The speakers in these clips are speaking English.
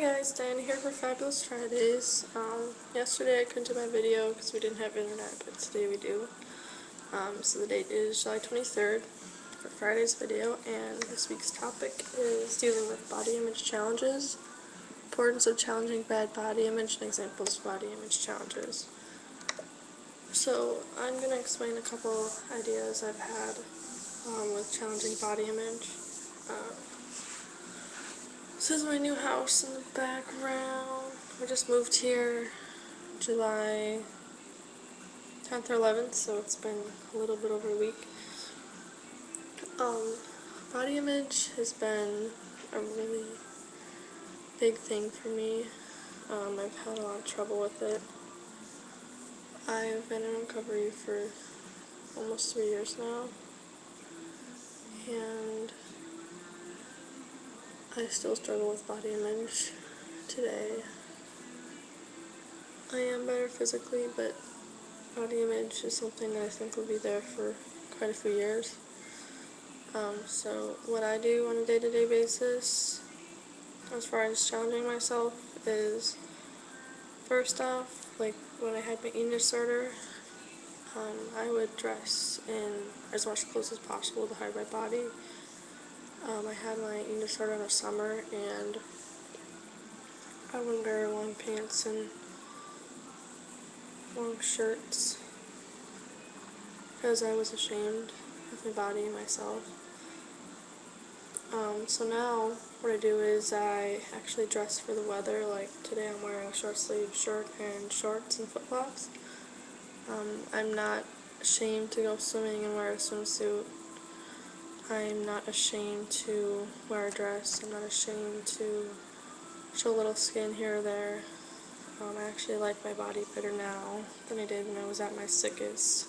guys, Diana here for Fabulous Fridays. Yesterday I couldn't do my video because we didn't have internet, but today we do. So the date is July 23rd for Friday's video, and this week's topic is dealing with body image challenges, importance of challenging bad body image, and examples of body image challenges. So I'm going to explain a couple ideas I've had with challenging body image. This is my new house in the background. We just moved here July 10th or 11th, so it's been a little bit over a week. Body image has been a really big thing for me. I've had a lot of trouble with it. I've been in recovery for almost 3 years now, and I still struggle with body image today. I am better physically, but body image is something that I think will be there for quite a few years. So what I do on a day-to-day basis, as far as challenging myself, is first off, like when I had my eating disorder, I would dress in as much clothes as possible to hide my body. I had my eating disorder in the summer, and I would wear long pants and long shirts because I was ashamed of my body and myself. So now what I do is I actually dress for the weather. Like today I'm wearing a short sleeve shirt and shorts and flip-flops. I'm not ashamed to go swimming and wear a swimsuit. I'm not ashamed to wear a dress. I'm not ashamed to show a little skin here or there. I actually like my body better now than I did when I was at my sickest,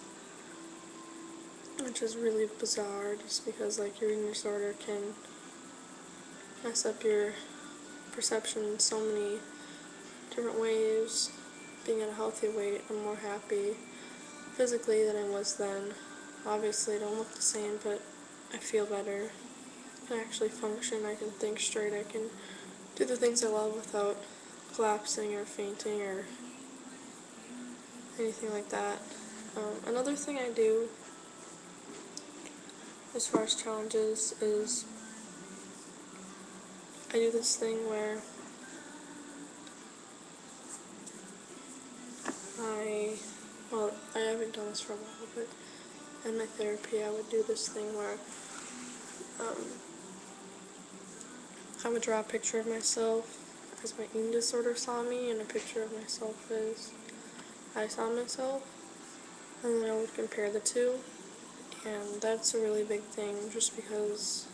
which is really bizarre just because like your eating disorder can mess up your perception in so many different ways. Being at a healthy weight, I'm more happy physically than I was then. Obviously I don't look the same, but I feel better. I can actually function, I can think straight, I can do the things I love without collapsing or fainting or anything like that. Another thing I do as far as challenges is I do this thing where I haven't done this for a while, but in my therapy I would do this thing where I would draw a picture of myself as my eating disorder saw me, and a picture of myself as I saw myself, and then I would compare the two. And that's a really big thing, just because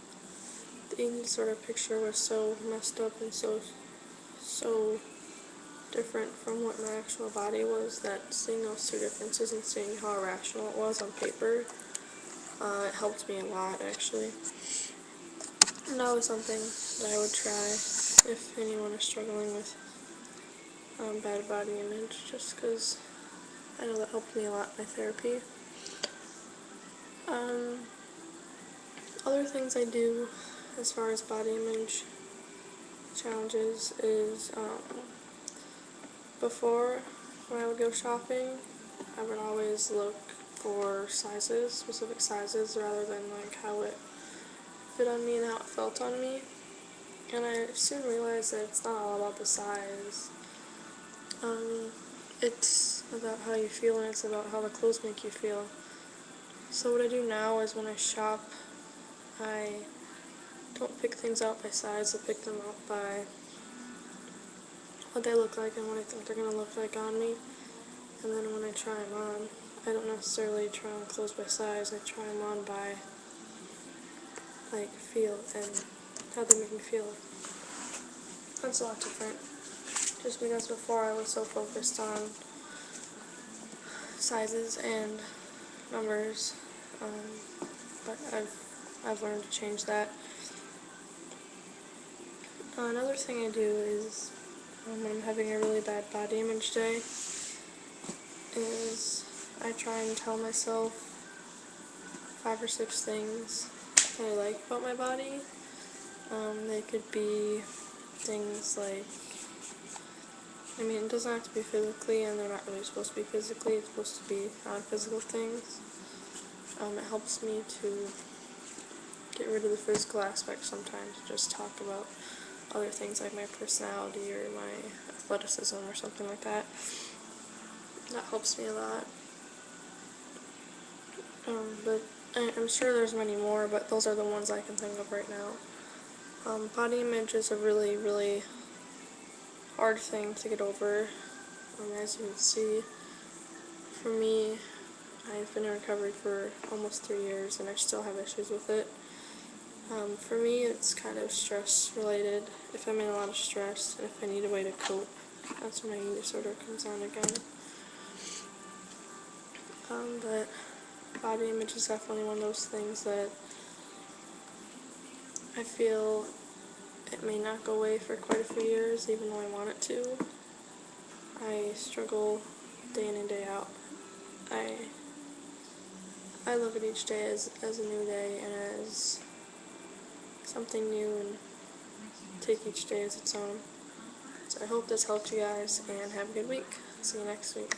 the eating disorder picture was so messed up and so different from what my actual body was, that seeing those two differences and seeing how irrational it was on paper, it helped me a lot, actually. And that was something that I would try if anyone is struggling with bad body image, just because I know that helped me a lot in my therapy. Other things I do as far as body image challenges is before, when I would go shopping, I would always look for sizes, specific sizes, rather than like how it fit on me and how it felt on me. And I soon realized that it's not all about the size. It's about how you feel, and it's about how the clothes make you feel. So what I do now is when I shop, I don't pick things out by size, I pick them out by what they look like and what I think they're going to look like on me. And then when I try them on, I don't necessarily try on clothes by size, I try them on by like feel and how they make me feel. That's a lot different, just because before I was so focused on sizes and numbers, but I've learned to change that. Another thing I do is when I'm having a really bad body image day is I try and tell myself 5 or 6 things that I like about my body. They could be things like, I mean, it doesn't have to be physically, and they're not really supposed to be physically, it's supposed to be non-physical things. It helps me to get rid of the physical aspect sometimes, just talk about other things like my personality or my athleticism or something like that. That helps me a lot. But I'm sure there's many more, but those are the ones I can think of right now. Body image is a really, really hard thing to get over. As you can see, for me, I've been in recovery for almost 3 years and I still have issues with it. For me, it's kind of stress related. If I'm in a lot of stress and if I need a way to cope, that's when my eating disorder comes on again. But body image is definitely one of those things that I feel it may not go away for quite a few years, even though I want it to. I struggle day in and day out. I look at each day as a new day and as something new, and take each day as its own. So I hope this helped you guys, and have a good week. See you next week.